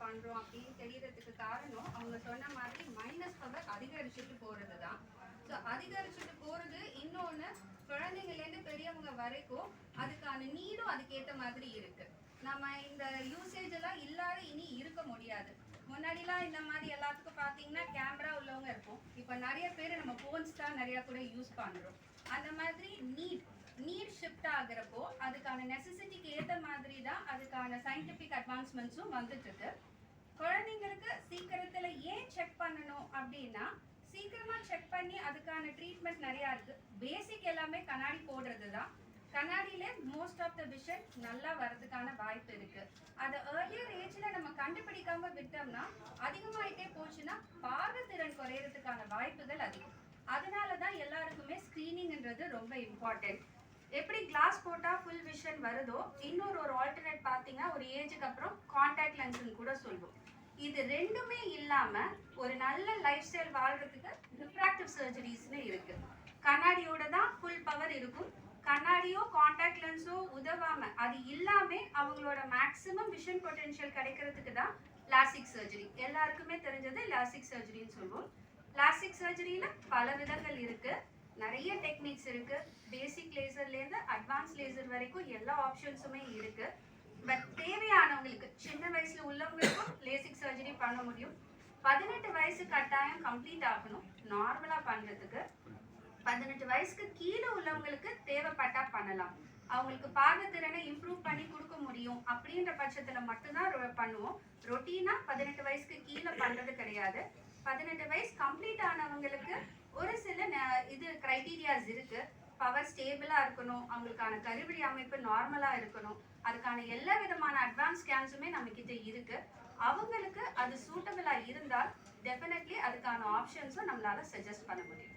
பண்றோம் அப்படின்னு தெரியறதுக்கு காரணம் அவங்க சொன்ன மாதிரி மைனஸ் பவர் அதிகரிச்சுட்டு போறது தான். ஸோ அதிகரிச்சுட்டு போறது இன்னொன்று, குழந்தைங்கள்லேருந்து பெரியவங்க வரைக்கும் அதுக்கான நீடும் அதுக்கேற்ற மாதிரி இருக்கு. நம்ம இந்த யூசேஜ் எல்லாம் இல்லாத இனி இருக்க முடியாது. முன்னாடிலாம் இந்த மாதிரி எல்லாத்துக்கும் பார்த்தீங்கன்னா கேமரா உள்ளவங்க இருக்கும். இப்போ நிறைய பேர் நம்ம ஃபோன்ஸ் தான் நிறையா கூட யூஸ் பண்ணுறோம். அந்த மாதிரி நீட் ஷிஃப்ட் ஆகிறப்போ அதுக்கான நெசசிட்டிக்கு ஏற்ற மாதிரி தான் அதுக்கான சயின்டிஃபிக் அட்வான்ஸ்மெண்ட்ஸும் வந்துட்டு இருக்கு. குழந்தைங்களுக்கு சீக்கிரத்தில் ஏன் செக் பண்ணணும் அப்படின்னா, சீக்கிரமா செக் பண்ணி அதுக்கான ட்ரீட்மெண்ட் நிறையா இருக்கு. பேசிக் எல்லாமே கண்ணாடி போடுறது தான். கண்ணாடியில மோஸ்ட் ஆஃப் த விஷன் நல்லா வரதுக்கான வாய்ப்பு இருக்கு. அதை ஏர்லியர் ஏஜ்ல நம்ம கண்டுபிடிக்காம விட்டோம்னா அதிகமாயிட்டே போச்சுன்னா பார்வைத்திறன் குறையறதுக்கான வாய்ப்புகள் அதிகம். அதனாலதான் எல்லாருக்குமே ஸ்கிரீனிங்ன்றது ரொம்ப இம்பார்ட்டன்ட். எப்படி கிளாஸ் போட்டா ஃபுல் விஷன் வருதோ, இன்னொரு ஆல்டர்னேட் பார்த்தீங்கன்னா ஒரு ஏஜுக்கு அப்புறம் கான்டாக்ட் லென்ஸ்ன்னு கூட சொல்லுவோம். இது ரெண்டுமே இல்லாம ஒரு நல்ல லைஃப் ஸ்டைல் வாழ்றதுக்கு ரிஃப்ராக்டிவ் சர்ஜரிஸ்னு இருக்கு. கண்ணாடியோட தான் ஃபுல் பவர் இருக்கும். கண்ணாடியோ கான்டாக்ட் லென்ஸோ உதவாம அது இல்லாம அவங்களோட மேக்ஸிமம் விஷன் பொட்டென்ஷியல் கிடைக்கிறதுக்கு தான் லாசிக் சர்ஜரி. எல்லாருக்குமே தெரிஞ்சது லாசிக் சர்ஜரின்னு சொல்லுவோம். லாசிக் சர்ஜரியில பல விதங்கள் இருக்கு, நிறைய டெக்னிக்ஸ் இருக்கு. பேசிக் லேசர்லேருந்து அட்வான்ஸ் லேசர் வரைக்கும் எல்லா ஆப்ஷன்ஸுமே இருக்கு. பட் தேவையானவங்களுக்கு, சின்ன வயசுல உள்ளவங்களுக்கும் லேசிக் சர்ஜரி பண்ண முடியும். 18 வயசு கட்டாயம் கம்ப்ளீட் ஆகணும் நார்மலா பண்றதுக்கு. 18 வயசுக்கு கீழே உள்ளவங்களுக்கு தேவைப்பட்டா பண்ணலாம். அவங்களுக்கு பார்வைத்திறனை இம்ப்ரூவ் பண்ணி கொடுக்க முடியும் அப்படின்ற பட்சத்துல மட்டும்தான் பண்ணுவோம். ரொட்டீனா 18 வயசுக்கு கீழே பண்றது கிடையாது. 18 வயசு கம்ப்ளீட் ஆனவங்களுக்கு ஒரு சில இது கிரைட்டீரியாஸ் இருக்கு. பவர் ஸ்டேபிளா இருக்கணும், அவங்களுக்கான கருவிழி அமைப்பு நார்மலா இருக்கணும். அதுக்கான எல்லா விதமான அட்வான்ஸ் ஸ்கேன்ஸுமே நம்ம கிட்ட இருக்கு. அவங்களுக்கு அது சூட்டபிளா இருந்தால் டெஃபினெட்லி அதுக்கான ஆப்ஷன்ஸும் நம்மளால சஜஸ்ட் பண்ண முடியும்.